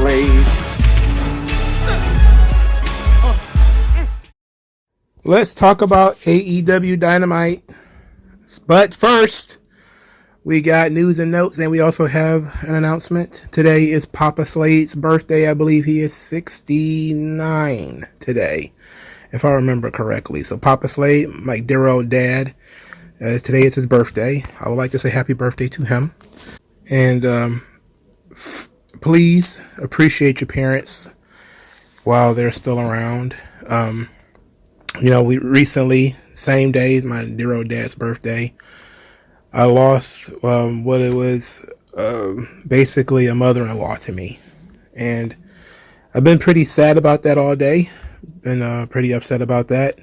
MagMongoSlade. Let's talk about AEW Dynamite. But first, we got news and notes, and we also have an announcement. Today is Papa Slade's birthday. I believe he is 69 today, if I remember correctly. So Papa Slade, my dear old dad, today is his birthday. I would like to say happy birthday to him. And please appreciate your parents while they're still around. We recently, same day as my dear old dad's birthday, I lost what it was basically a mother-in-law to me. And I've been pretty sad about that all day. Been pretty upset about that.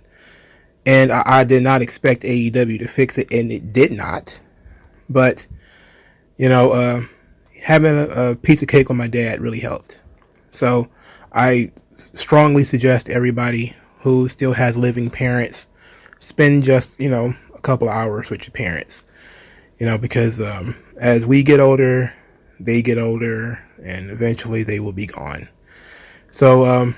And I did not expect AEW to fix it, and it did not. But, having a piece of cake with my dad really helped. So I strongly suggest everybody who still has living parents spend just, a couple of hours with your parents. Because as we get older, they get older, and eventually they will be gone. So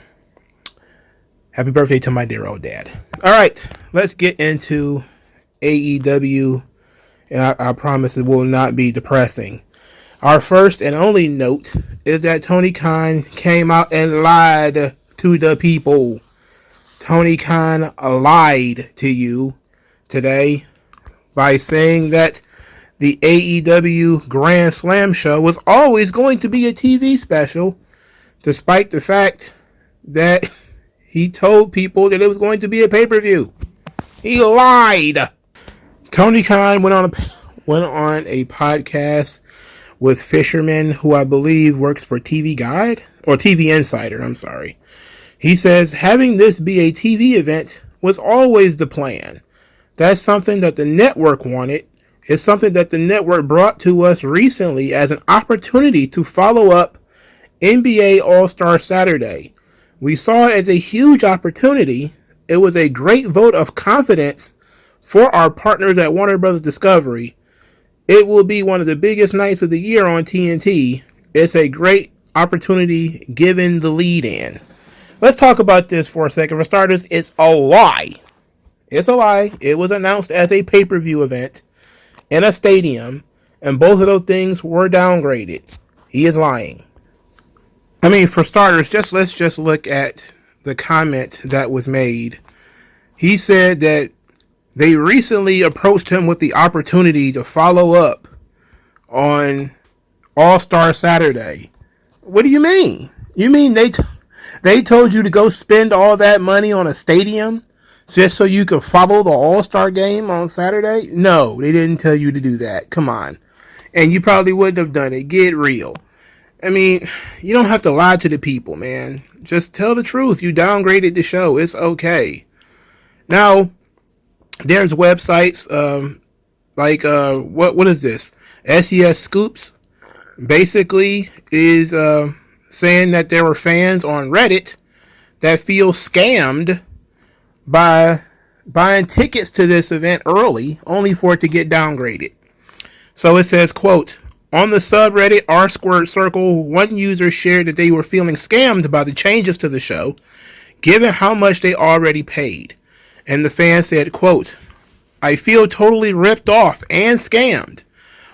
happy birthday to my dear old dad. All right, let's get into AEW, and I promise it will not be depressing. Our first and only note is that Tony Khan came out and lied to the people. Tony Khan lied to you today by saying that the AEW Grand Slam show was always going to be a TV special, despite the fact that he told people that it was going to be a pay-per-view. He lied. Tony Khan went on a podcast with Fisherman, who I believe works for TV Guide, or TV Insider, I'm sorry. He says, having this be a TV event was always the plan. That's something that the network wanted. It's something that the network brought to us recently as an opportunity to follow up NBA All-Star Saturday. We saw it as a huge opportunity. It was a great vote of confidence for our partners at Warner Bros. Discovery. It will be one of the biggest nights of the year on TNT. It's a great opportunity given the lead in. Let's talk about this for a second. For starters, it's a lie. It's a lie. It was announced as a pay-per-view event in a stadium, and both of those things were downgraded. He is lying. For starters, let's just look at the comment that was made. He said that they recently approached him with the opportunity to follow up on All-Star Saturday. What do you mean? You mean they told you to go spend all that money on a stadium just so you could follow the All-Star game on Saturday? No, they didn't tell you to do that. Come on. And you probably wouldn't have done it. Get real. You don't have to lie to the people, man. Just tell the truth. You downgraded the show. It's okay. Now, there's websites what is this? SES Scoops basically is saying that there were fans on Reddit that feel scammed by buying tickets to this event early, only for it to get downgraded. So it says, quote, on the subreddit r/circle, one user shared that they were feeling scammed by the changes to the show, given how much they already paid. And the fan said, quote, I feel totally ripped off and scammed.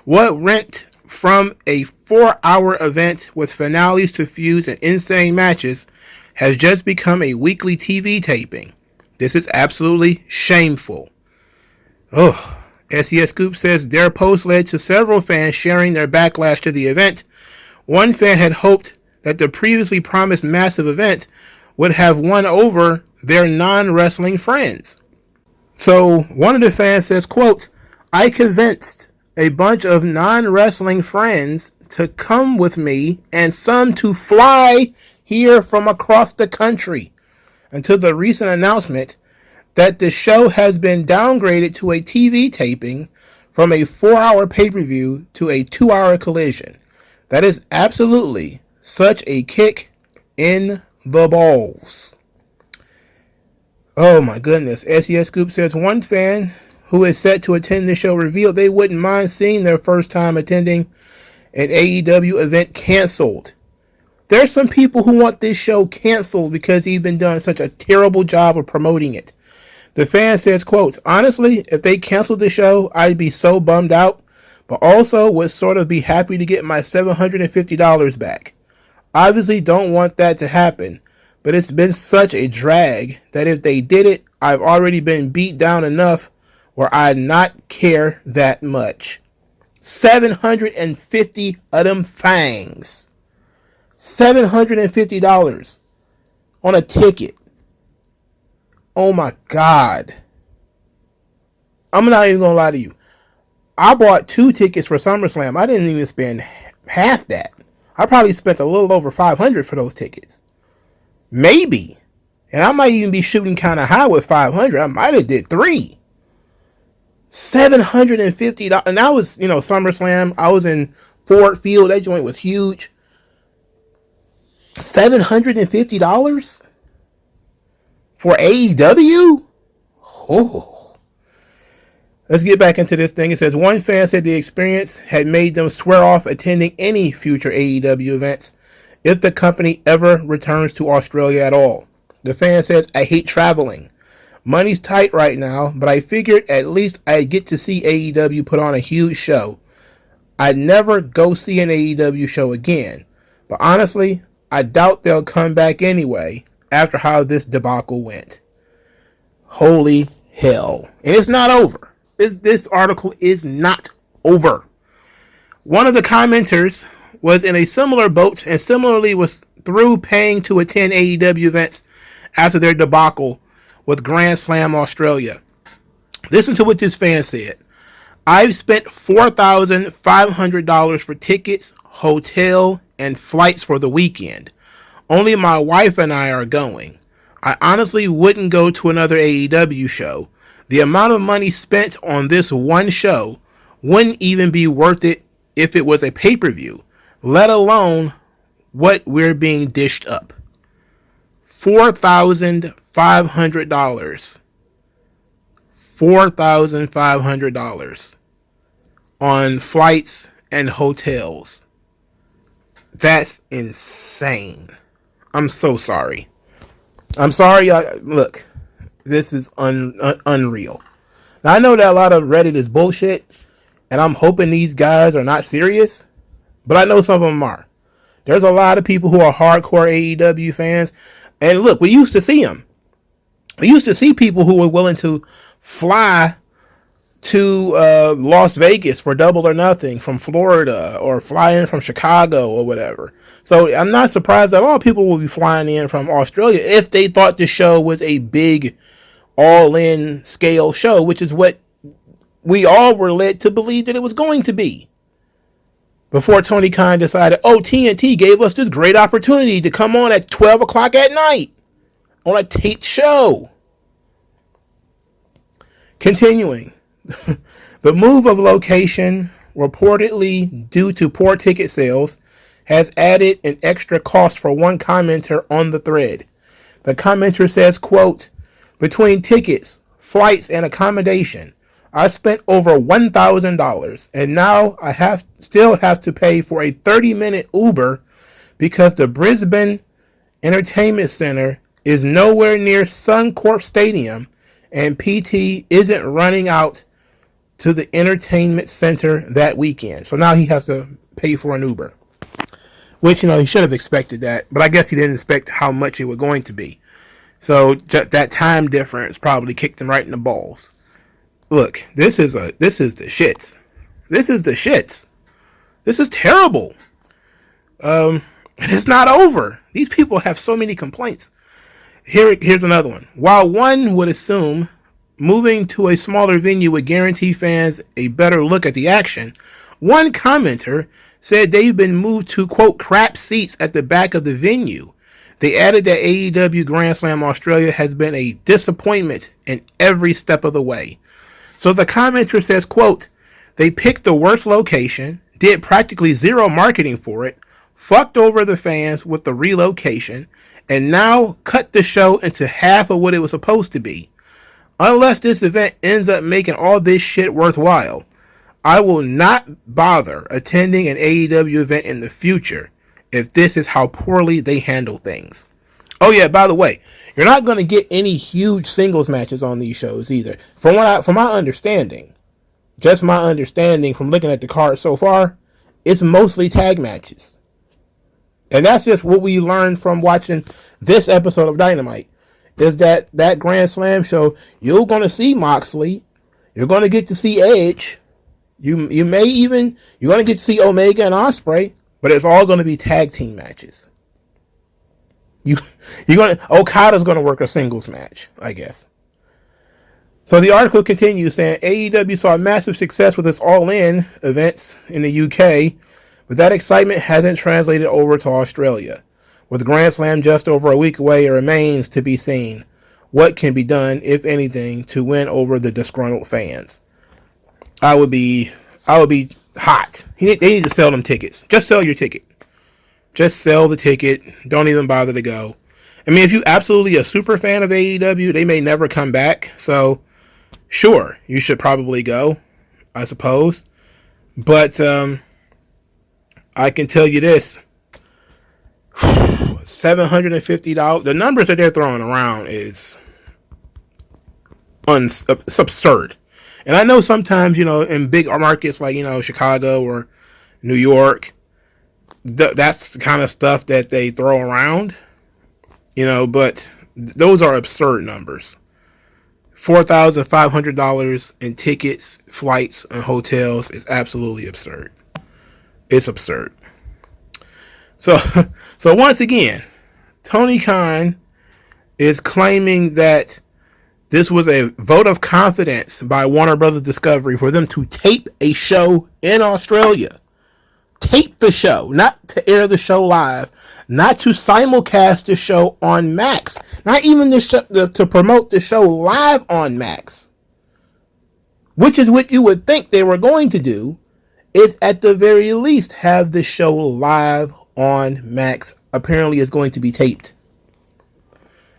What went from a 4-hour event with finales to feuds and insane matches has just become a weekly TV taping. This is absolutely shameful. SES Scoop says their post led to several fans sharing their backlash to the event. One fan had hoped that the previously promised massive event would have won over their non-wrestling friends. So one of the fans says, quote, I convinced a bunch of non-wrestling friends to come with me and some to fly here from across the country until the recent announcement that the show has been downgraded to a TV taping from a 4-hour pay-per-view to a 2-hour collision. That is absolutely such a kick in the balls. Oh my goodness. SES Scoop says one fan who is set to attend the show revealed they wouldn't mind seeing their first time attending an AEW event canceled. There's some people who want this show canceled because he's been doing such a terrible job of promoting it. The fan says, quotes, honestly, if they canceled the show, I'd be so bummed out, but also would sort of be happy to get my $750 back. Obviously don't want that to happen, but it's been such a drag that if they did it, I've already been beat down enough where I'd not care that much. 750 of them fangs. $750 on a ticket. Oh my God. I'm not even gonna lie to you. I bought 2 tickets for SummerSlam. I didn't even spend half that. I probably spent a little over $500 for those tickets. Maybe. And I might even be shooting kind of high with $500. I might have did 3. $750. And that was, SummerSlam. I was in Ford Field. That joint was huge. $750 for AEW? Oh. Let's get back into this thing. It says, one fan said the experience had made them swear off attending any future AEW events if the company ever returns to Australia at all. The fan says, I hate traveling. Money's tight right now, but I figured at least I'd get to see AEW put on a huge show. I'd never go see an AEW show again. But honestly, I doubt they'll come back anyway after how this debacle went. Holy hell. And it's not over. This article is not over. One of the commenters was in a similar boat and similarly was through paying to attend AEW events after their debacle with Grand Slam Australia. Listen to what this fan said. I've spent $4,500 for tickets, hotel, and flights for the weekend. Only my wife and I are going. I honestly wouldn't go to another AEW show. The amount of money spent on this one show wouldn't even be worth it if it was a pay-per-view, let alone what we're being dished up. $4,500. $4,500 on flights and hotels. That's insane. I'm so sorry. I'm sorry. Look, this is unreal. Now, I know that a lot of Reddit is bullshit, and I'm hoping these guys are not serious, but I know some of them are. There's a lot of people who are hardcore AEW fans, and look, we used to see them. We used to see people who were willing to fly to Las Vegas for Double or Nothing from Florida, or fly in from Chicago or whatever. So I'm not surprised that a lot of people will be flying in from Australia if they thought the show was a big all-in scale show, which is what we all were led to believe that it was going to be. Before Tony Khan decided, TNT gave us this great opportunity to come on at 12 o'clock at night on a taped show. Continuing. The move of location, reportedly due to poor ticket sales, has added an extra cost for one commenter on the thread. The commenter says, quote, between tickets, flights, and accommodation, I spent over $1,000, and now I still have to pay for a 30-minute Uber because the Brisbane Entertainment Center is nowhere near Suncorp Stadium, and PT isn't running out to the entertainment center that weekend. So now he has to pay for an Uber. Which, he should have expected that. But I guess he didn't expect how much it was going to be. So that time difference probably kicked him right in the balls. Look, this is the shits. This is the shits. This is terrible. And it's not over. These people have so many complaints. Here's another one. While one would assume moving to a smaller venue would guarantee fans a better look at the action, one commenter said they've been moved to, quote, crap seats at the back of the venue. They added that AEW Grand Slam Australia has been a disappointment in every step of the way. So the commenter says, quote, they picked the worst location, did practically zero marketing for it, fucked over the fans with the relocation, and now cut the show into half of what it was supposed to be. Unless this event ends up making all this shit worthwhile, I will not bother attending an AEW event in the future. if this is how poorly they handle things. Oh yeah, by the way, you're not going to get any huge singles matches on these shows either. From my understanding, just my understanding from looking at the card so far, it's mostly tag matches. And that's just what we learned from watching this episode of Dynamite, is that Grand Slam show, you're going to see Moxley, you're going to get to see Edge, you're going to get to see Omega and Ospreay, but it's all going to be tag team matches. Okada's going to work a singles match, I guess. So the article continues saying AEW saw massive success with its All-In events in the UK, but that excitement hasn't translated over to Australia. With Grand Slam just over a week away, it remains to be seen what can be done, if anything, to win over the disgruntled fans. I would be hot. They need to sell them tickets. Just sell your ticket. Just sell the ticket. Don't even bother to go. I mean, if you're absolutely a super fan of AEW, they may never come back. So, sure, you should probably go, I suppose. But I can tell you this. $750. The numbers that they're throwing around is it's absurd. And I know sometimes, in big markets like, Chicago or New York, that's the kind of stuff that they throw around, but those are absurd numbers. $4,500 in tickets, flights, and hotels is absolutely absurd. It's absurd. So once again, Tony Khan is claiming that this was a vote of confidence by Warner Brothers Discovery for them to tape a show in Australia. Tape the show, not to air the show live, not to simulcast the show on Max, not even to promote the show live on Max, which is what you would think they were going to do, is at the very least have the show live on Max. Apparently it's going to be taped.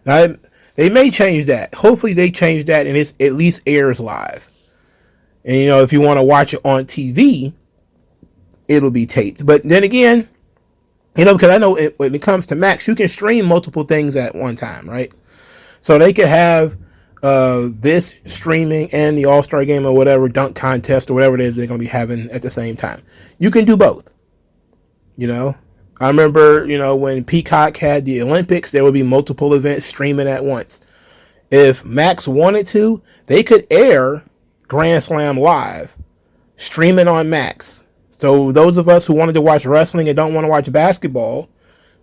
Now, they may change that. Hopefully they change that and it at least airs live. And, if you want to watch it on TV, it'll be taped. But then again, because I know when it comes to Max, you can stream multiple things at one time, right? So they could have this streaming and the All-Star Game or whatever, dunk contest or whatever it is they're going to be having at the same time. You can do both. I remember, when Peacock had the Olympics, there would be multiple events streaming at once. If Max wanted to, they could air Grand Slam live, stream it on Max. So those of us who wanted to watch wrestling and don't want to watch basketball,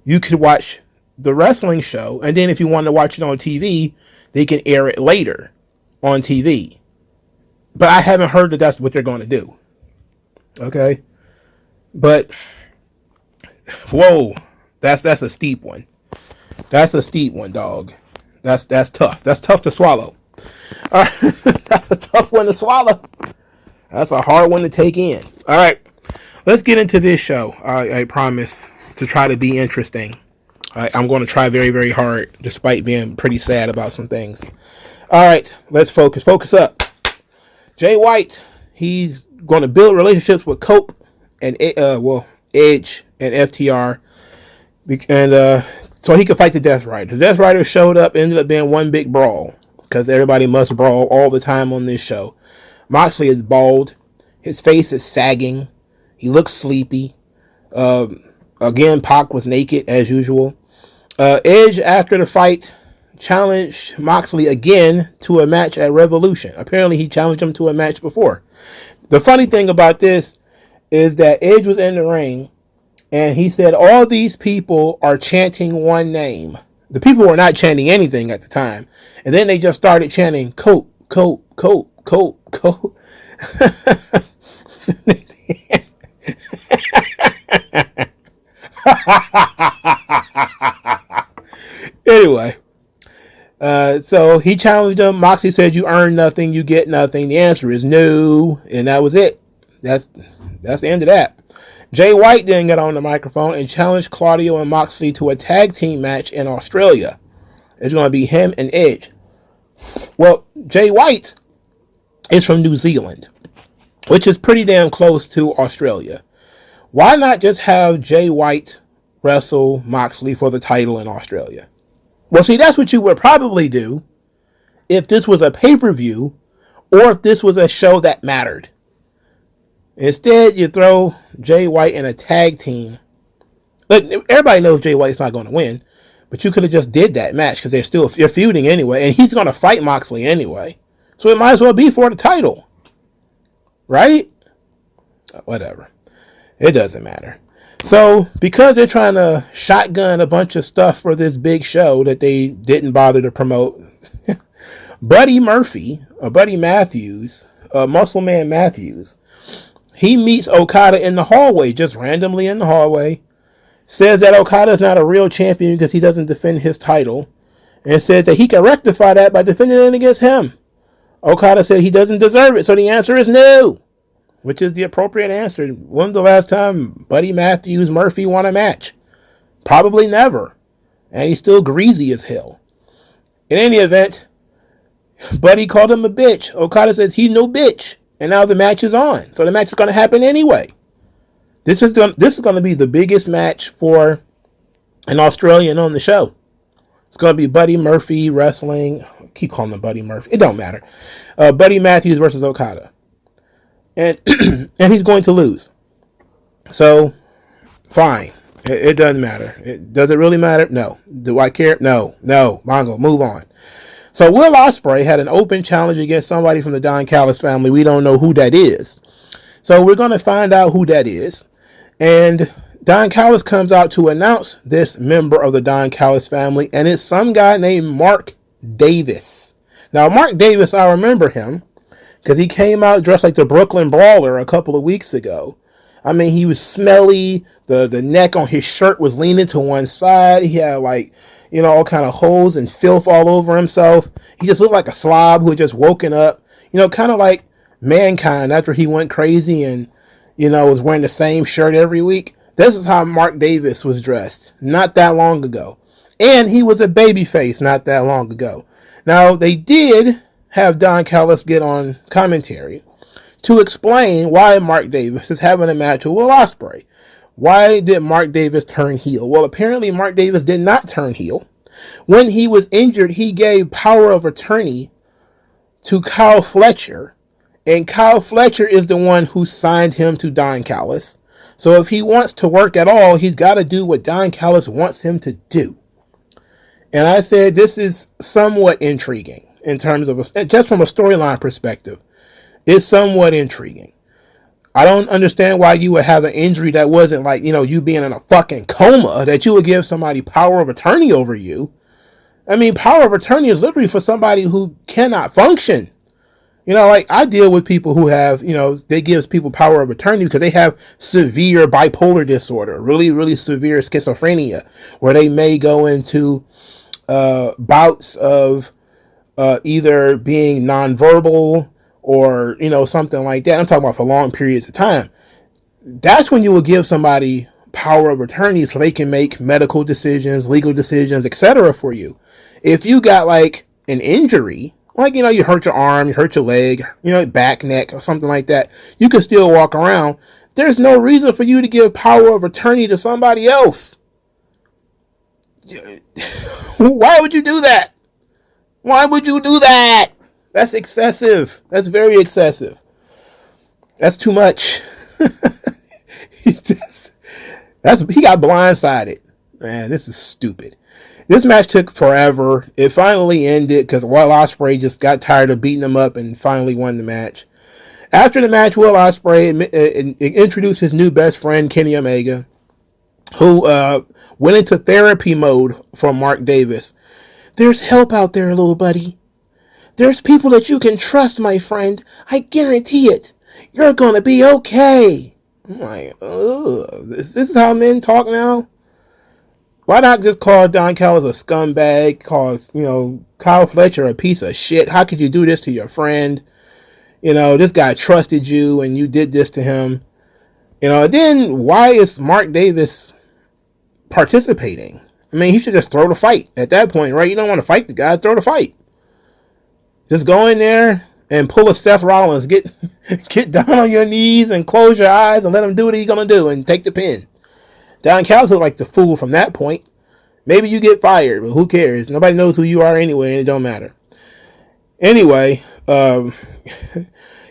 you could watch the wrestling show. And then if you wanted to watch it on TV, they can air it later on TV. But I haven't heard that that's what they're going to do. Okay? But, whoa, that's a steep one. That's a steep one, dog. That's tough. That's tough to swallow. All right. That's a tough one to swallow. That's a hard one to take in. All right. Let's get into this show. I promise to try to be interesting. I'm going to try very, very hard, despite being pretty sad about some things. All right. Let's focus. Focus up. Jay White, he's going to build relationships with Cope and Edge and FTR, and so he could fight the Death Riders. The Death Riders showed up, ended up being one big brawl, because everybody must brawl all the time on this show. Moxley is bald. His face is sagging. He looks sleepy. Again, Pac was naked, as usual. Edge, after the fight, challenged Moxley again to a match at Revolution. Apparently, he challenged him to a match before. The funny thing about this is that Edge was in the ring, and he said, all these people are chanting one name. The people were not chanting anything at the time. And then they just started chanting, Cope, Cope, Cope, Cope, Cope. Anyway, so he challenged him. Moxley said, you earn nothing, you get nothing. The answer is no. And that was it. That's the end of that. Jay White then got on the microphone and challenged Claudio and Moxley to a tag team match in Australia. It's going to be him and Edge. Well, Jay White is from New Zealand, which is pretty damn close to Australia. Why not just have Jay White wrestle Moxley for the title in Australia. Well, see, that's what you would probably do if this was a pay-per-view or if this was a show that mattered. Instead, you throw Jay White in a tag team. Look, everybody knows Jay White's not going to win, but you could have just did that match because they're feuding anyway, and he's going to fight Moxley anyway. So it might as well be for the title. Right? Whatever. It doesn't matter. So, because they're trying to shotgun a bunch of stuff for this big show that they didn't bother to promote, Buddy Matthews, Muscle Man Matthews, he meets Okada in the hallway, just randomly in the hallway, says that Okada's not a real champion because he doesn't defend his title, and says that he can rectify that by defending it against him. Okada said he doesn't deserve it, so the answer is no, which is the appropriate answer. When's the last time Buddy Matthews Murphy won a match? Probably never. And he's still greasy as hell. In any event, Buddy called him a bitch. Okada says he's no bitch. And now the match is on. So the match is going to happen anyway. This is going to be the biggest match for an Australian on the show. It's going to be Buddy Murphy wrestling. I keep calling him Buddy Murphy. It don't matter. Buddy Matthews versus Okada. And and he's going to lose. So, fine. It doesn't matter. Does it really matter? No. Do I care? No. Mongo, move on. So, Will Ospreay had an open challenge against somebody from the Don Callis family. We don't know who that is. So, we're going to find out who that is. And Don Callis comes out to announce this member of the Don Callis family. And it's some guy named Mark Davis. Now, Mark Davis, I remember him, because he came out dressed like the Brooklyn Brawler a couple of weeks ago. I mean, he was smelly. The neck on his shirt was leaning to one side. He had all kind of holes and filth all over himself. He just looked like a slob who had just woken up. Kind of like Mankind after he went crazy and, was wearing the same shirt every week. This is how Mark Davis was dressed not that long ago. And he was a babyface not that long ago. Now, they did have Don Callis get on commentary to explain why Mark Davis is having a match with Will Ospreay. Why did Mark Davis turn heel? Well, apparently Mark Davis did not turn heel. When he was injured, he gave power of attorney to Kyle Fletcher, and Kyle Fletcher is the one who signed him to Don Callis. So if he wants to work at all, he's got to do what Don Callis wants him to do. And I said this is somewhat intriguing. In terms of, just from a storyline perspective, it's somewhat intriguing. I don't understand why you would have an injury that wasn't like, you being in a fucking coma, that you would give somebody power of attorney over you. I mean, power of attorney is literally for somebody who cannot function. I deal with people who have, they give people power of attorney because they have severe bipolar disorder, really, really severe schizophrenia, where they may go into bouts of either being nonverbal or, something like that. I'm talking about for long periods of time. That's when you will give somebody power of attorney so they can make medical decisions, legal decisions, etc. for you. If you got like an injury, like, you hurt your arm, you hurt your leg, back, neck, or something like that, you can still walk around. There's no reason for you to give power of attorney to somebody else. Why would you do that? Why would you do that? That's excessive. That's very excessive. That's too much. He got blindsided. Man, this is stupid. This match took forever. It finally ended because Will Ospreay just got tired of beating him up and finally won the match. After the match, Will Ospreay introduced his new best friend, Kenny Omega, who went into therapy mode for Mark Davis. There's help out there, little buddy. There's people that you can trust, my friend. I guarantee it. You're going to be okay. I'm like, ugh. This is how men talk now? Why not just call Don Callis a scumbag? Call, Kyle Fletcher a piece of shit? How could you do this to your friend? This guy trusted you and you did this to him. Then why is Mark Davis participating? I mean, he should just throw the fight at that point, right? You don't want to fight the guy, throw the fight. Just go in there and pull a Seth Rollins. Get down on your knees and close your eyes and let him do what he's going to do and take the pin. Don Callis looked like the fool from that point. Maybe you get fired, but who cares? Nobody knows who you are anyway, and it don't matter. Anyway,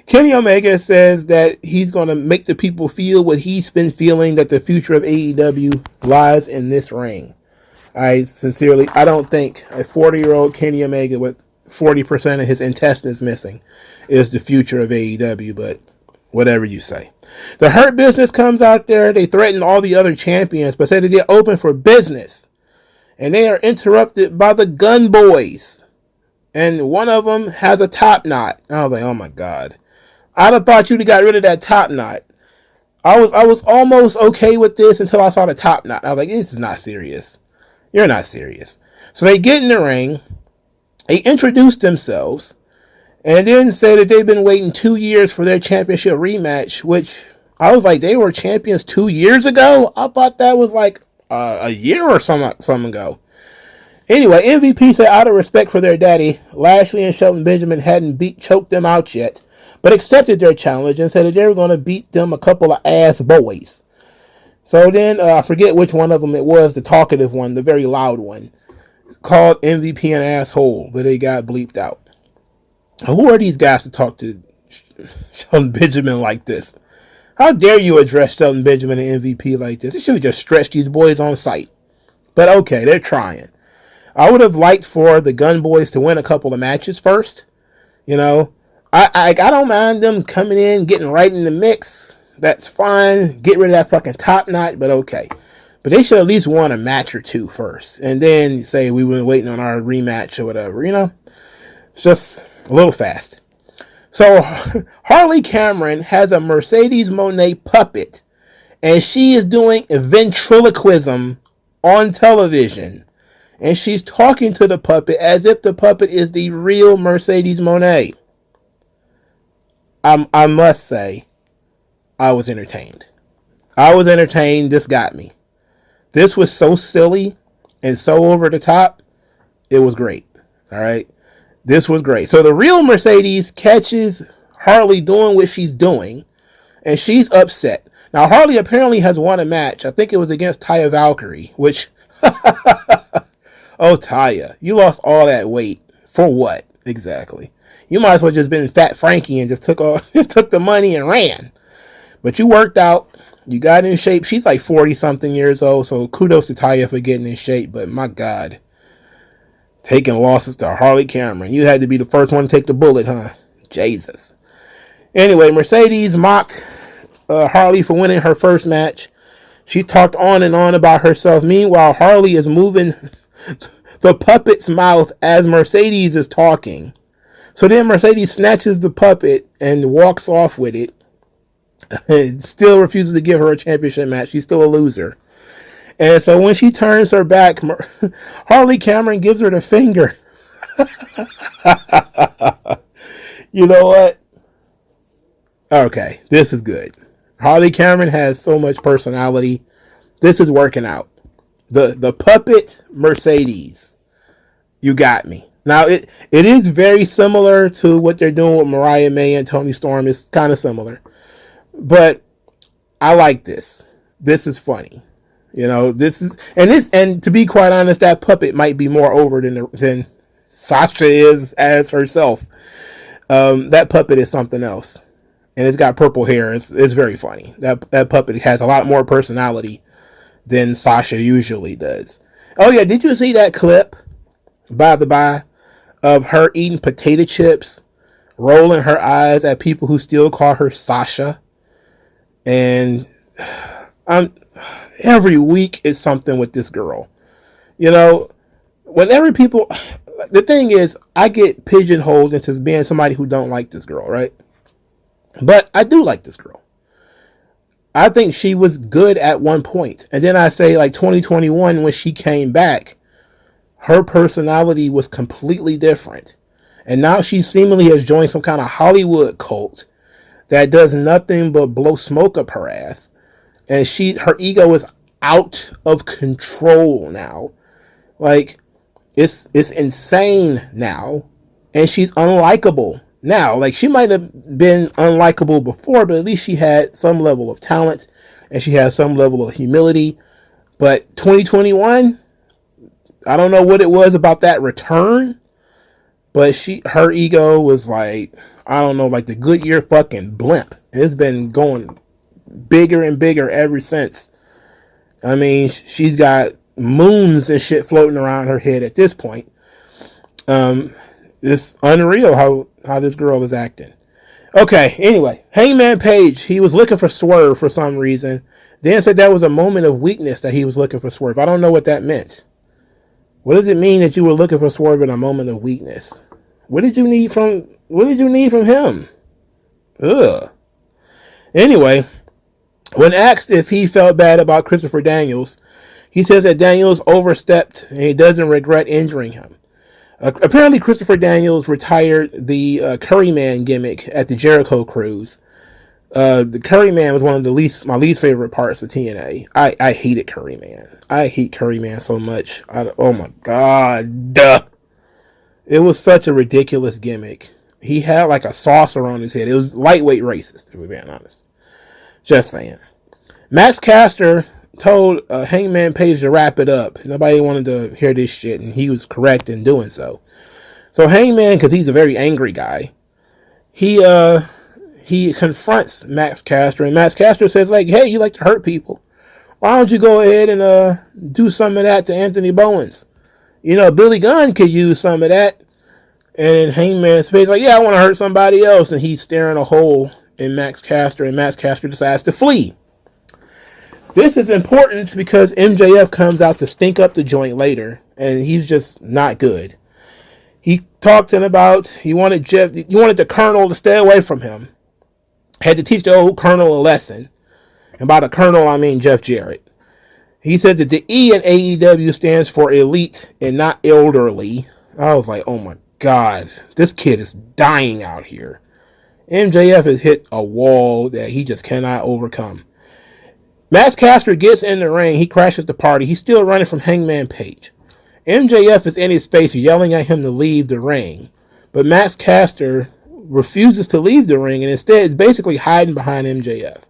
Kenny Omega says that he's going to make the people feel what he's been feeling, that the future of AEW lies in this ring. I don't think a 40-year-old Kenny Omega with 40% of his intestines missing is the future of AEW, but whatever you say. The Hurt Business comes out there. They threaten all the other champions, but say that they're open for business. And they are interrupted by the Gun Boys. And one of them has a top knot. I was like, oh my God. I'd have thought you'd have got rid of that top knot. I was almost okay with this until I saw the top knot. I was like, this is not serious. You're not serious. So they get in the ring. They introduce themselves. And then say that they've been waiting 2 years for their championship rematch. Which I was like, they were champions 2 years ago? I thought that was like a year or something ago. Anyway, MVP said out of respect for their daddy, Lashley and Shelton Benjamin hadn't choked them out yet, but accepted their challenge and said that they were going to beat them a couple of ass boys. So then, I forget which one of them it was, the talkative one, the very loud one, called MVP an asshole, but they got bleeped out. Who are these guys to talk to Shelton Benjamin like this? How dare you address Shelton Benjamin and MVP like this? They should have just stretched these boys on sight. But okay, they're trying. I would have liked for the Gun Boys to win a couple of matches first. You know, I don't mind them coming in, getting right in the mix. That's fine. Get rid of that fucking top knot, but okay. But they should at least won a match or two first. And then say we were waiting on our rematch or whatever, you know? It's just a little fast. So Harley Cameron has a Mercedes Moné puppet. And she is doing ventriloquism on television. And she's talking to the puppet as if the puppet is the real Mercedes Moné. I must say, I was entertained. This got me. This was so silly and so over the top. It was great. All right. This was great. So the real Mercedes catches Harley doing what she's doing. And she's upset. Now, Harley apparently has won a match. I think it was against Taya Valkyrie, which... Oh, Taya, you lost all that weight. For what? Exactly. You might as well just been Fat Frankie and just took the money and ran. But you worked out. You got in shape. She's like 40-something years old, so kudos to Taya for getting in shape. But my God, taking losses to Harley Cameron. You had to be the first one to take the bullet, huh? Jesus. Anyway, Mercedes mocked Harley for winning her first match. She talked on and on about herself. Meanwhile, Harley is moving the puppet's mouth as Mercedes is talking. So then Mercedes snatches the puppet and walks off with it. And still refuses to give her a championship match. She's still a loser. And so when she turns her back, Harley Cameron gives her the finger. You know what? Okay, this is good. Harley Cameron has so much personality. This is working out. The puppet Mercedes. You got me. Now, it is very similar to what they're doing with Mariah May and Toni Storm. It's kind of similar. But I like this. This is funny. You know, and to be quite honest, that puppet might be more over than Sasha is as herself. That puppet is something else. And it's got purple hair. It's very funny. That puppet has a lot more personality than Sasha usually does. Oh yeah, did you see that clip, by the by, of her eating potato chips, rolling her eyes at people who still call her Sasha? And every week is something with this girl. You know, the thing is, I get pigeonholed into being somebody who don't like this girl, right? But I do like this girl. I think she was good at one point. And then I say like 2021, when she came back, her personality was completely different. And now she seemingly has joined some kind of Hollywood cult that does nothing but blow smoke up her ass. And her ego is out of control now. Like, it's insane now. And she's unlikable now. Like, she might have been unlikable before, but at least she had some level of talent and she has some level of humility But 2021, I don't know what it was about that return, but her ego was like, I don't know, like the Goodyear fucking blimp. It's been going bigger and bigger ever since. I mean, she's got moons and shit floating around her head at this point. It's unreal how this girl is acting. Okay, anyway, Hangman Page, he was looking for Swerve for some reason. Dan said that was a moment of weakness that he was looking for Swerve. I don't know what that meant. What does it mean that you were looking for Swerve in a moment of weakness? What did you need from him? Ugh. Anyway, when asked if he felt bad about Christopher Daniels, he says that Daniels overstepped and he doesn't regret injuring him. Apparently, Christopher Daniels retired the Curryman gimmick at the Jericho Cruise. The Curryman was one of my least favorite parts of TNA. I hated Curryman. I hate Curryman so much. Oh my god. Duh. It was such a ridiculous gimmick. He had like a saucer on his head. It was lightweight racist, to be being honest. Just saying. Max Caster told Hangman Page to wrap it up. Nobody wanted to hear this shit, and he was correct in doing so. So Hangman, because he's a very angry guy, he confronts Max Caster, and Max Caster says, like, hey, you like to hurt people. Why don't you go ahead and do some of that to Anthony Bowens? You know, Billy Gunn could use some of that. And Hangman's face like, yeah, I want to hurt somebody else. And he's staring a hole in Max Caster, and Max Caster decides to flee. This is important because MJF comes out to stink up the joint later, and he's just not good. He talked to him about he wanted the Colonel to stay away from him. Had to teach the old Colonel a lesson. And by the Colonel, I mean Jeff Jarrett. He said that the E in AEW stands for elite and not elderly. I was like, oh my god, this kid is dying out here. MJF has hit a wall that he just cannot overcome. Max Caster gets in the ring. He crashes the party. He's still running from Hangman Page. MJF is in his face yelling at him to leave the ring. But Max Caster refuses to leave the ring and instead is basically hiding behind MJF.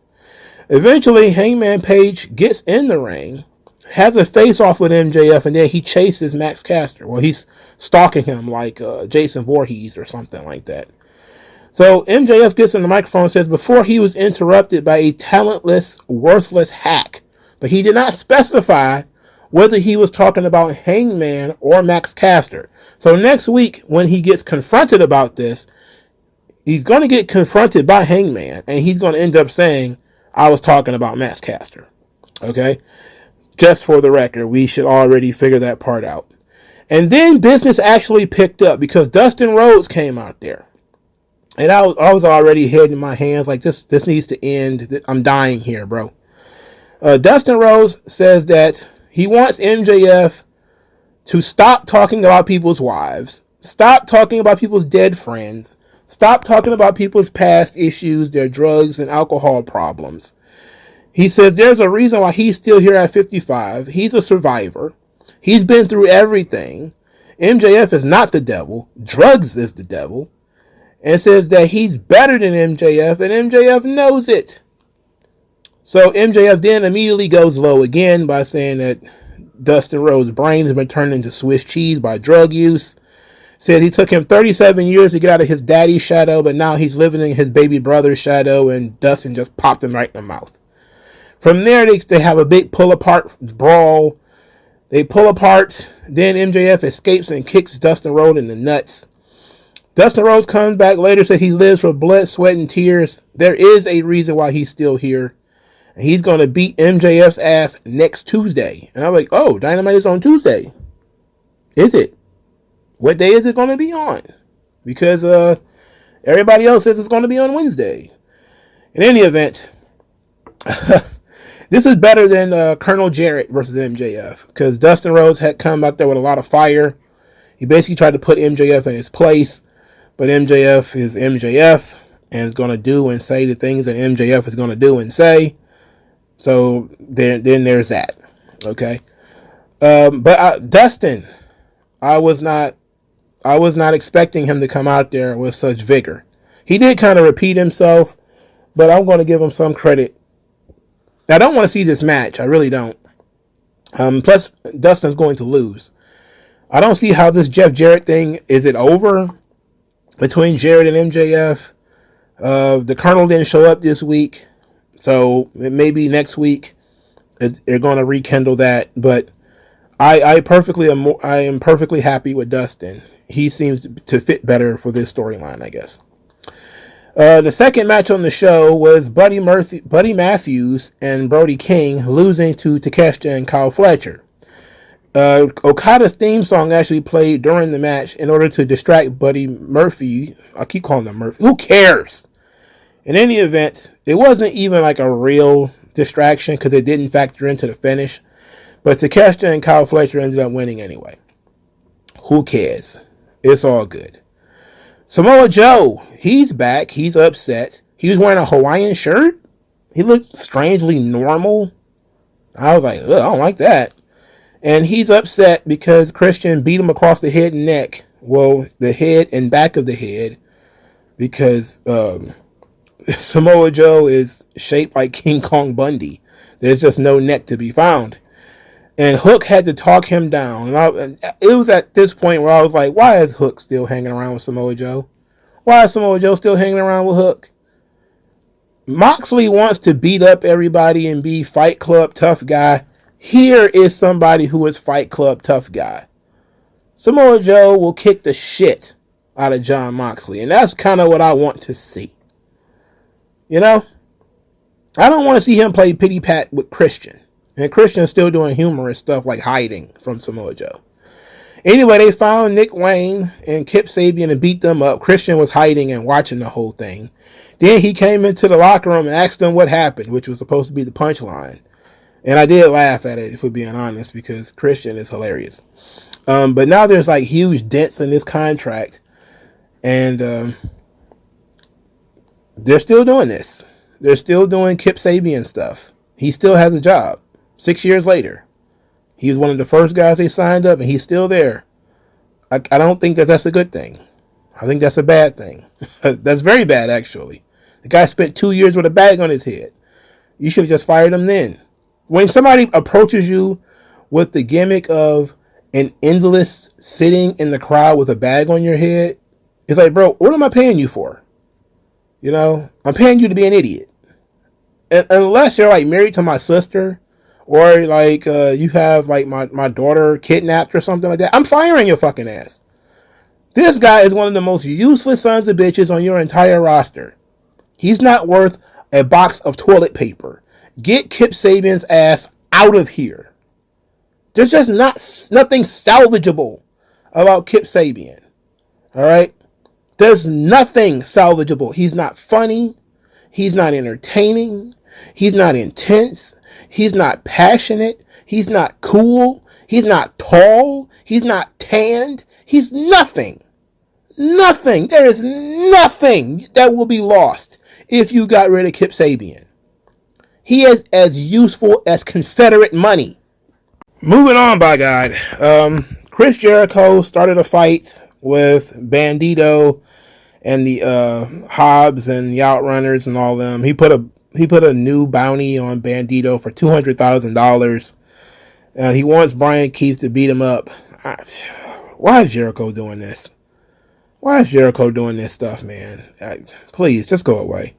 Eventually, Hangman Page gets in the ring, has a face-off with MJF, and then he chases Max Caster. Well, he's stalking him like Jason Voorhees or something like that. So MJF gets on the microphone and says before he was interrupted by a talentless, worthless hack. But he did not specify whether he was talking about Hangman or Max Caster. So next week, when he gets confronted about this, he's going to get confronted by Hangman, and he's going to end up saying, I was talking about Max Caster. Okay? Just for the record, we should already figure that part out. And then business actually picked up because Dustin Rhodes came out there. And I was already head in my hands like this needs to end. I'm dying here, bro. Dustin Rhodes says that he wants MJF to stop talking about people's wives, stop talking about people's dead friends, stop talking about people's past issues, their drugs and alcohol problems. He says there's a reason why he's still here at 55. He's a survivor. He's been through everything. MJF is not the devil. Drugs is the devil. And says that he's better than MJF, and MJF knows it. So MJF then immediately goes low again by saying that Dustin Rhodes' brain has been turned into Swiss cheese by drug use. Says he took him 37 years to get out of his daddy's shadow, but now he's living in his baby brother's shadow, and Dustin just popped him right in the mouth. From there, they have a big pull-apart brawl. They pull apart. Then MJF escapes and kicks Dustin Rhodes in the nuts. Dustin Rhodes comes back later, said he lives for blood, sweat, and tears. There is a reason why he's still here. And he's going to beat MJF's ass next Tuesday. And I'm like, oh, Dynamite is on Tuesday. Is it? What day is it going to be on? Because everybody else says it's going to be on Wednesday. In any event, this is better than Colonel Jarrett versus MJF. Because Dustin Rhodes had come out there with a lot of fire. He basically tried to put MJF in his place. But MJF is MJF and is going to do and say the things that MJF is going to do and say. So then there's that. Okay. But Dustin, I was not expecting him to come out there with such vigor. He did kind of repeat himself, but I'm going to give him some credit. I don't want to see this match. I really don't. Plus, Dustin's going to lose. I don't see how this Jeff Jarrett thing, is it over between Jarrett and MJF? The Colonel didn't show up this week, so maybe next week they're going to rekindle that. But I am perfectly happy with Dustin. He seems to fit better for this storyline, I guess. The second match on the show was Buddy Matthews and Brody King losing to Takeshita and Kyle Fletcher. Okada's theme song actually played during the match in order to distract Buddy Murphy. I keep calling him Murphy. Who cares? In any event, it wasn't even like a real distraction because it didn't factor into the finish. But Takeshita and Kyle Fletcher ended up winning anyway. Who cares? It's all good. Samoa Joe, he's back. He's upset. He was wearing a Hawaiian shirt. He looked strangely normal. I was like, ugh, I don't like that. And he's upset because Christian beat him across the head and neck. Well, the head and back of the head. Because Samoa Joe is shaped like King Kong Bundy. There's just no neck to be found. And Hook had to talk him down. And it was at this point where I was like, why is Hook still hanging around with Samoa Joe? Why is Samoa Joe still hanging around with Hook? Moxley wants to beat up everybody and be Fight Club tough guy. Here is somebody who is Fight Club tough guy. Samoa Joe will kick the shit out of Jon Moxley. And that's kind of what I want to see. You know? I don't want to see him play pity pat with Christian. And Christian's still doing humorous stuff like hiding from Samoa Joe. Anyway, they found Nick Wayne and Kip Sabian and beat them up. Christian was hiding and watching the whole thing. Then he came into the locker room and asked them what happened, which was supposed to be the punchline. And I did laugh at it, if we're being honest, because Christian is hilarious. But now there's like huge dents in this contract. And they're still doing this. They're still doing Kip Sabian stuff. He still has a job. 6 years later. He was one of the first guys they signed up, and he's still there. I don't think that's a good thing. I think that's a bad thing. That's very bad, actually. The guy spent 2 years with a bag on his head. You should have just fired him then. When somebody approaches you with the gimmick of an endless sitting in the crowd with a bag on your head, it's like, bro, what am I paying you for? You know, I'm paying you to be an idiot. And unless you're like married to my sister, or like you have like my daughter kidnapped or something like that, I'm firing your fucking ass. This guy is one of the most useless sons of bitches on your entire roster. He's not worth a box of toilet paper. Get Kip Sabian's ass out of here. There's just nothing salvageable about Kip Sabian. All right? There's nothing salvageable. He's not funny. He's not entertaining. He's not intense. He's not passionate. He's not cool. He's not tall. He's not tanned. He's nothing. Nothing. There is nothing that will be lost if you got rid of Kip Sabian. He is as useful as Confederate money. Moving on, by God. Chris Jericho started a fight with Bandito and the Hobbs and the Outrunners and all them. He put a new bounty on Bandito for $200,000. He wants Brian Keith to beat him up. Why is Jericho doing this? Why is Jericho doing this stuff, man? Please, just go away.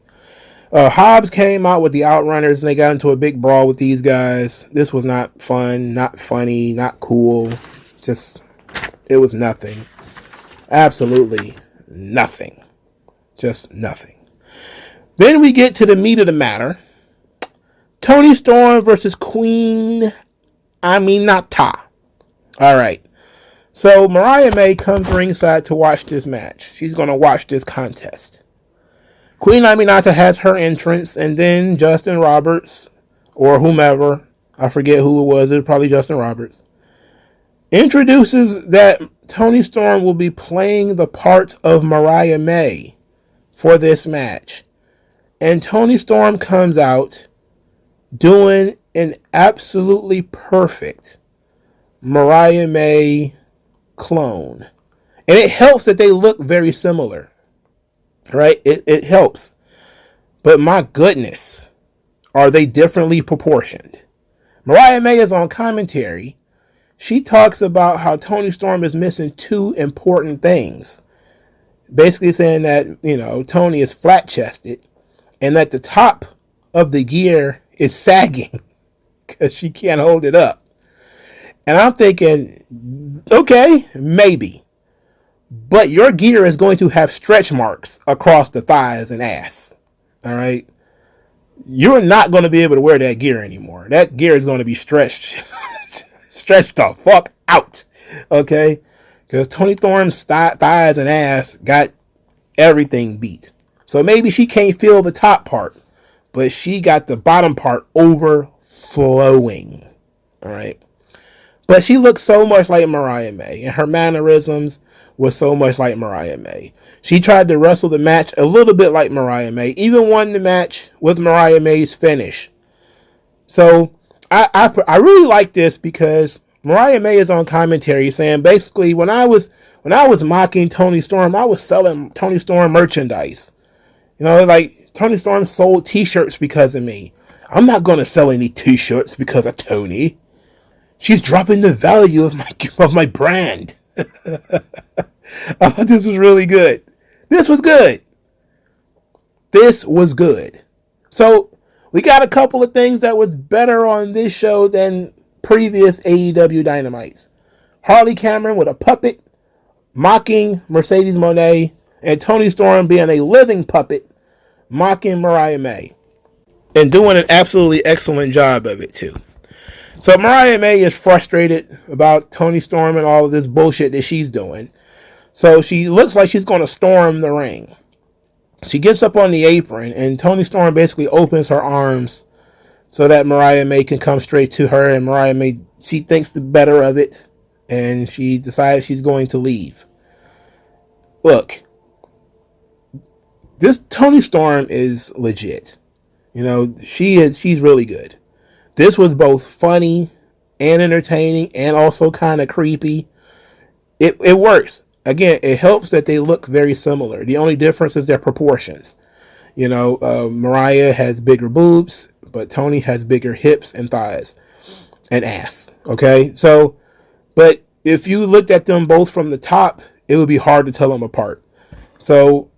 Hobbs came out with the Outrunners and they got into a big brawl with these guys. This was not fun, not funny, not cool. It was nothing. Absolutely nothing. Just nothing. Then we get to the meat of the matter. Toni Storm versus Queen Aminata. All right. So Mariah May comes ringside to watch this match. She's going to watch this contest. Queen Aminata has her entrance, and then Justin Roberts, or whomever, I forget who it was probably Justin Roberts, introduces that Toni Storm will be playing the part of Mariah May for this match. And Toni Storm comes out doing an absolutely perfect Mariah May clone. And it helps that they look very similar. Right? It helps. But my goodness, are they differently proportioned? Mariah May is on commentary. She talks about how Toni Storm is missing two important things. Basically saying that, Toni is flat-chested and that the top of the gear is sagging because she can't hold it up. And I'm thinking, okay, maybe. But your gear is going to have stretch marks across the thighs and ass. All right? You're not going to be able to wear that gear anymore. That gear is going to be stretched the fuck out. Okay? Because Toni Storm's thighs and ass got everything beat. So maybe she can't feel the top part, but she got the bottom part overflowing. All right? But she looked so much like Mariah May, and her mannerisms was so much like Mariah May. She tried to wrestle the match a little bit like Mariah May, even won the match with Mariah May's finish. So I really like this because Mariah May is on commentary saying basically when I was mocking Toni Storm, I was selling Toni Storm merchandise. Like Toni Storm sold t-shirts because of me. I'm not going to sell any t-shirts because of Toni. She's dropping the value of my brand. I thought this was really good. This was good. So we got a couple of things that was better on this show than previous AEW Dynamites. Harley Cameron with a puppet mocking Mercedes Moné, and Toni Storm being a living puppet mocking Mariah May. And doing an absolutely excellent job of it too. So Mariah May is frustrated about Toni Storm and all of this bullshit that she's doing. So she looks like she's going to storm the ring. She gets up on the apron and Toni Storm basically opens her arms so that Mariah May can come straight to her. And Mariah May, she thinks the better of it. And she decides she's going to leave. Look, this Toni Storm is legit. She's really good. This was both funny and entertaining and also kind of creepy. It works. Again, it helps that they look very similar. The only difference is their proportions. Mariah has bigger boobs, but Toni has bigger hips and thighs and ass. Okay? So, but if you looked at them both from the top, it would be hard to tell them apart. So,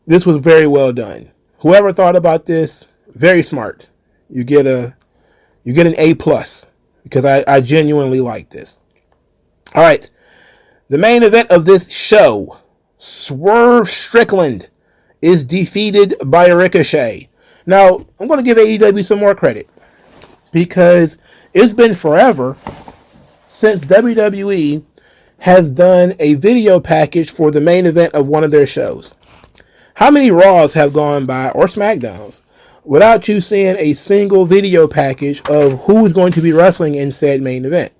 this was very well done. Whoever thought about this, very smart. You get an A+, because I genuinely like this. All right. The main event of this show, Swerve Strickland is defeated by Ricochet. Now, I'm going to give AEW some more credit because it's been forever since WWE has done a video package for the main event of one of their shows. How many Raws have gone by, or SmackDowns, without you seeing a single video package of who's going to be wrestling in said main event?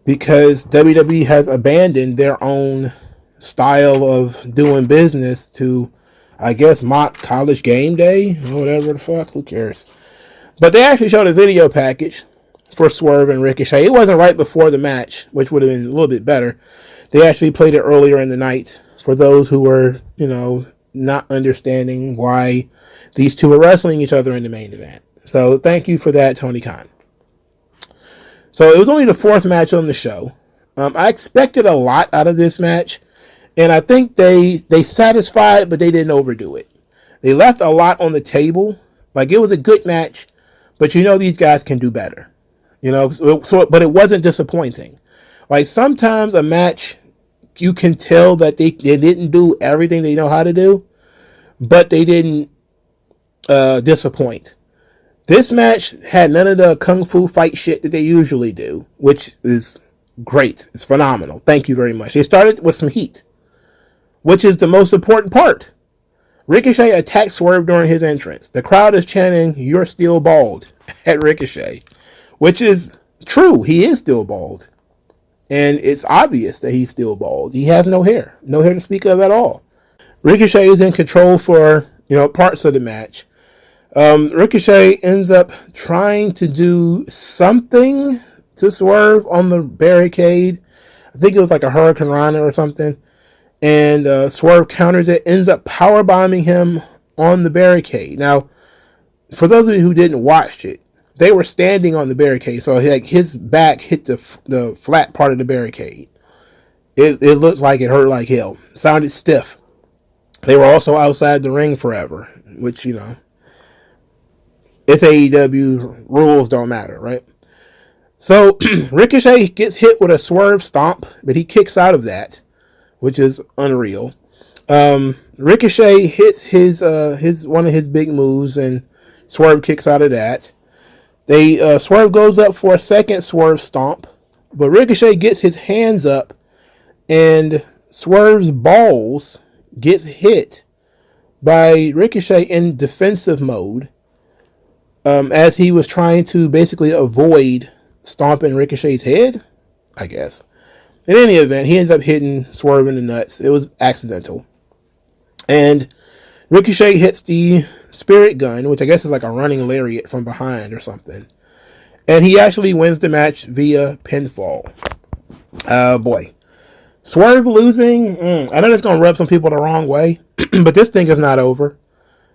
Because WWE has abandoned their own style of doing business to, I guess, mock College Game Day or whatever the fuck. Who cares? But they actually showed a video package for Swerve and Ricochet. It wasn't right before the match, which would have been a little bit better. They actually played it earlier in the night for those who were, not understanding why these two were wrestling each other in the main event. So thank you for that, Tony Khan. So it was only the fourth match on the show. I expected a lot out of this match, and I think they satisfied, but they didn't overdo it. They left a lot on the table. Like, it was a good match, but these guys can do better. But it wasn't disappointing. Like, sometimes a match, you can tell that they didn't do everything they know how to do, but they didn't disappoint. This match had none of the kung fu fight shit that they usually do, which is great. It's phenomenal. Thank you very much. They started with some heat, which is the most important part. Ricochet attacked Swerve during his entrance. The crowd is chanting, "You're still bald," at Ricochet, which is true. He is still bald. And it's obvious that he's still bald. He has no hair. No hair to speak of at all. Ricochet is in control for, parts of the match. Ricochet ends up trying to do something to Swerve on the barricade. I think it was like a Hurricane Rana or something. And Swerve counters it, ends up powerbombing him on the barricade. Now, for those of you who didn't watch it, they were standing on the barricade, so like his back hit the flat part of the barricade. It looked like it hurt like hell. Sounded stiff. They were also outside the ring forever, which, you know, it's AEW, rules don't matter, right? So Ricochet gets hit with a swerve stomp, but he kicks out of that, which is unreal. Ricochet hits his one of his big moves, and Swerve kicks out of that. Swerve goes up for a second swerve stomp, but Ricochet gets his hands up, and Swerve's balls gets hit by Ricochet in defensive mode, as he was trying to basically avoid stomping Ricochet's head, I guess. In any event, he ends up hitting Swerve in the nuts. It was accidental. And Ricochet hits the Spirit Gun, which I guess is like a running lariat from behind or something. And he actually wins the match via pinfall. Boy. Swerve losing, I know it's going to rub some people the wrong way, but this thing is not over.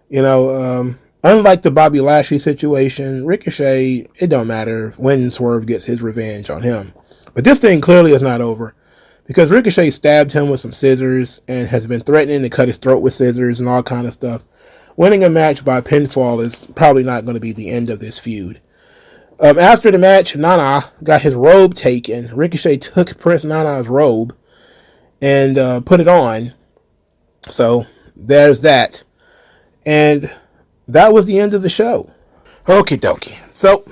You know, unlike the Bobby Lashley situation, Ricochet, it don't matter when Swerve gets his revenge on him. But this thing clearly is not over, because Ricochet stabbed him with some scissors and has been threatening to cut his throat with scissors and all kind of stuff. Winning a match by pinfall is probably not going to be the end of this feud. After the match, Nana got his robe taken. Ricochet took Prince Nana's robe and put it on. So there's that. And that was the end of the show. Okie dokie. So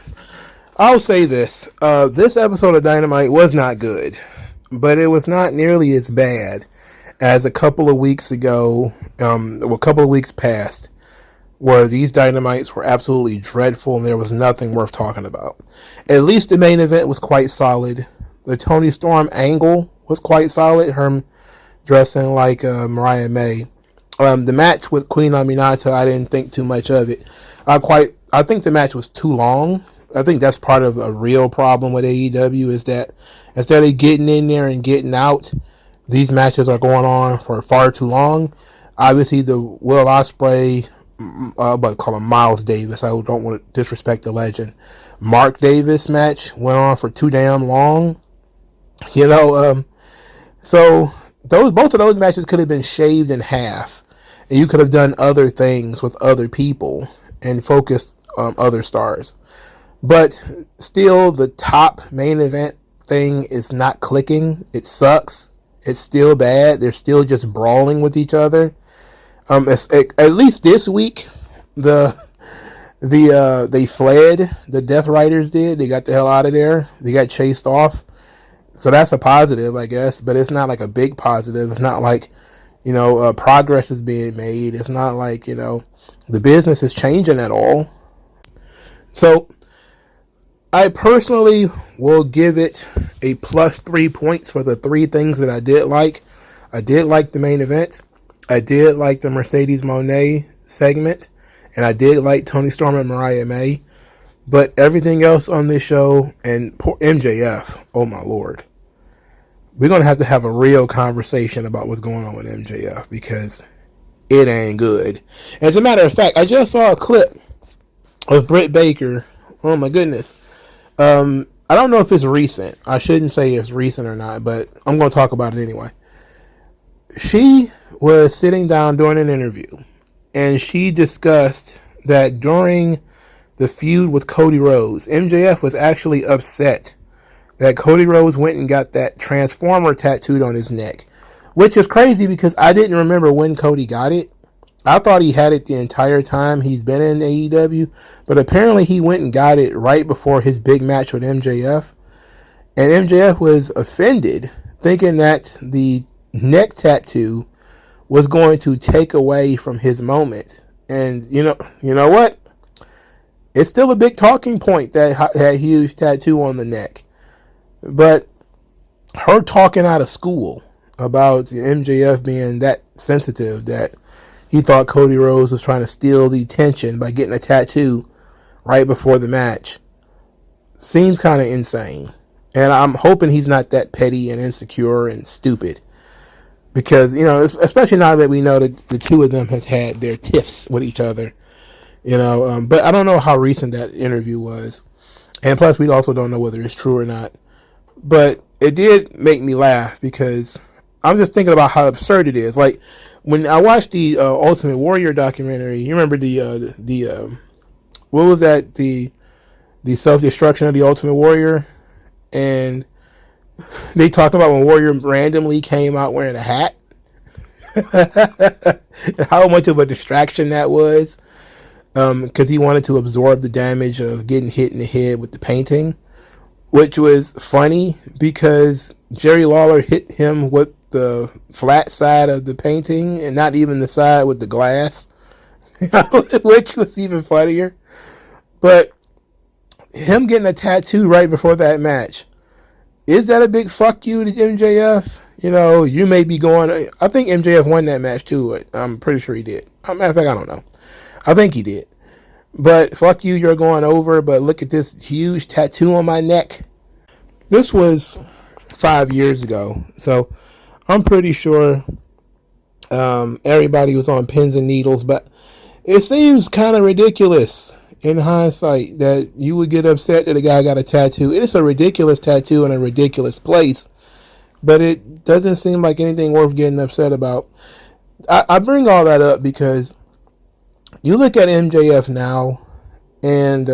I'll say this. This episode of Dynamite was not good, but it was not nearly as bad as a couple of weeks ago, a couple of weeks past, where these Dynamites were absolutely dreadful and there was nothing worth talking about. At least the main event was quite solid. The Toni Storm angle was quite solid, her dressing like Mariah May. The match with Queen Aminata, I didn't think too much of it. I think the match was too long. I think that's part of a real problem with AEW, is that instead of getting in there and getting out, these matches are going on for far too long. Obviously, the Will Ospreay, but call him Miles Davis, I don't want to disrespect the legend, Mark Davis match went on for too damn long. You know, so both of those matches could have been shaved in half, and you could have done other things with other people and focused on other stars. But still, the top main event thing is not clicking. It sucks. It's still bad. They're still just brawling with each other. At least this week, they fled. The Death Riders did. They got the hell out of there. They got chased off. So that's a positive, I guess. But it's not like a big positive. It's not like, you know, progress is being made. It's not like, you know, the business is changing at all. So I personally will give it a plus 3 points for the three things that I did like. I did like the main event. I did like the Mercedes Moné segment. And I did like Toni Storm and Mariah May. But everything else on this show, and poor MJF, oh my lord. We're going to have a real conversation about what's going on with MJF, because it ain't good. As a matter of fact, I just saw a clip of Britt Baker. Oh my goodness. I don't know if it's recent. I shouldn't say it's recent or not, but I'm going to talk about it anyway. She was sitting down during an interview, and she discussed that during the feud with Cody Rhodes, MJF was actually upset that Cody Rhodes went and got that Transformer tattooed on his neck, which is crazy because I didn't remember when Cody got it. I thought he had it the entire time he's been in AEW, but apparently he went and got it right before his big match with MJF. And MJF was offended, thinking that the neck tattoo was going to take away from his moment. And you know what? It's still a big talking point, that huge tattoo on the neck. But her talking out of school about MJF being that sensitive that he thought Cody Rhodes was trying to steal the attention by getting a tattoo right before the match seems kind of insane. And I'm hoping he's not that petty and insecure and stupid. Because, you know, especially now that we know that the two of them has had their tiffs with each other. But I don't know how recent that interview was. And plus, we also don't know whether it's true or not. But it did make me laugh because I'm just thinking about how absurd it is. Like, when I watched the Ultimate Warrior documentary, you remember what was that? The self-destruction of the Ultimate Warrior? And they talk about when Warrior randomly came out wearing a hat. How much of a distraction that was. Because he wanted to absorb the damage of getting hit in the head with the painting. Which was funny because Jerry Lawler hit him with the flat side of the painting and not even the side with the glass. Which was even funnier. But him getting a tattoo right before that match, is that a big fuck you to MJF? You may be going... I think MJF won that match too. I'm pretty sure he did. Matter of fact, I don't know. I think he did. But fuck you, you're going over, but look at this huge tattoo on my neck. This was 5 years ago, so I'm pretty sure everybody was on pins and needles, but it seems kind of ridiculous in hindsight that you would get upset that a guy got a tattoo. It is a ridiculous tattoo in a ridiculous place, but it doesn't seem like anything worth getting upset about. I bring all that up because you look at MJF now, and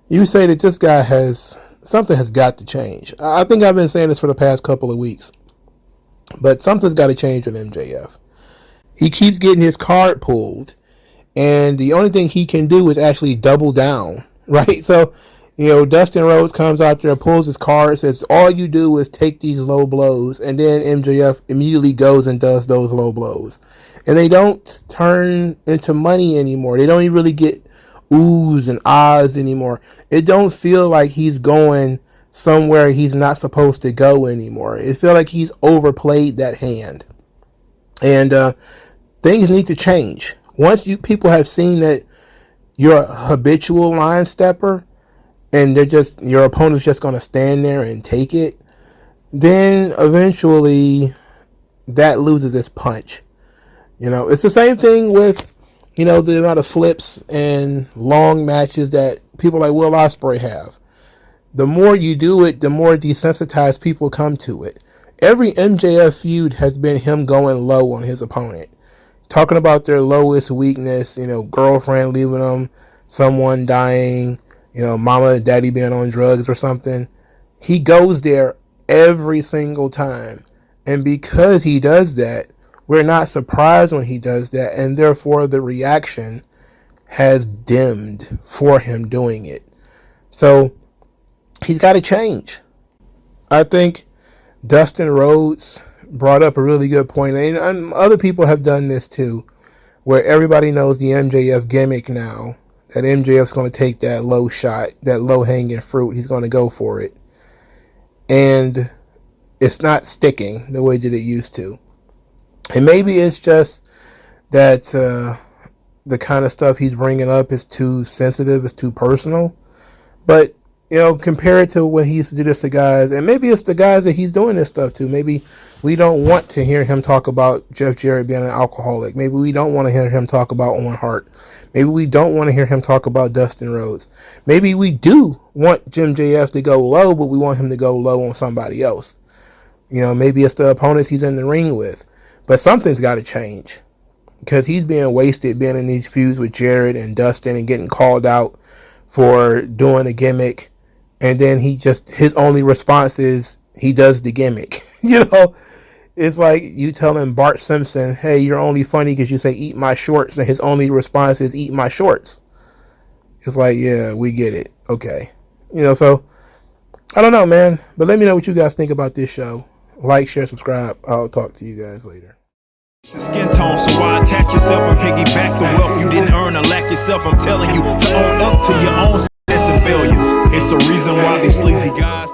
you say that this guy something has got to change. I think I've been saying this for the past couple of weeks, but something's got to change with MJF. He keeps getting his card pulled, and the only thing he can do is actually double down, right? So, Dustin Rhodes comes out there, pulls his card, says, all you do is take these low blows, and then MJF immediately goes and does those low blows. And they don't turn into money anymore. They don't even really get oohs and ahs anymore. It don't feel like he's going somewhere he's not supposed to go anymore. It feels like he's overplayed that hand. And things need to change. Once people have seen that you're a habitual line stepper, and your opponent's just going to stand there and take it, then eventually that loses its punch. It's the same thing with, the amount of flips and long matches that people like Will Ospreay have. The more you do it, the more desensitized people come to it. Every MJF feud has been him going low on his opponent. Talking about their lowest weakness, girlfriend leaving them, someone dying, mama and daddy being on drugs or something. He goes there every single time. And because he does that, we're not surprised when he does that, and therefore the reaction has dimmed for him doing it. So he's got to change. I think Dustin Rhodes brought up a really good point, and other people have done this too, where everybody knows the MJF gimmick now, that MJF's going to take that low shot, that low-hanging fruit. He's going to go for it. And it's not sticking the way that it used to. And maybe it's just that the kind of stuff he's bringing up is too sensitive, it's too personal. But, compare it to when he used to do this to guys, and maybe it's the guys that he's doing this stuff to. Maybe we don't want to hear him talk about Jeff Jarrett being an alcoholic. Maybe we don't want to hear him talk about Owen Hart. Maybe we don't want to hear him talk about Dustin Rhodes. Maybe we do want Jim JF to go low, but we want him to go low on somebody else. Maybe it's the opponents he's in the ring with. But something's got to change, because he's being wasted being in these feuds with Jarrett and Dustin and getting called out for doing a gimmick. And then his only response is he does the gimmick. It's like you telling Bart Simpson, hey, you're only funny because you say eat my shorts. And his only response is eat my shorts. It's like, yeah, we get it. Okay. So I don't know, man. But let me know what you guys think about this show. Like, share, subscribe. I'll talk to you guys later. Skin tone, so why attach yourself and piggyback the wealth you didn't earn or lack yourself? I'm telling you to own up to your own success and failures. It's a reason why these sleazy guys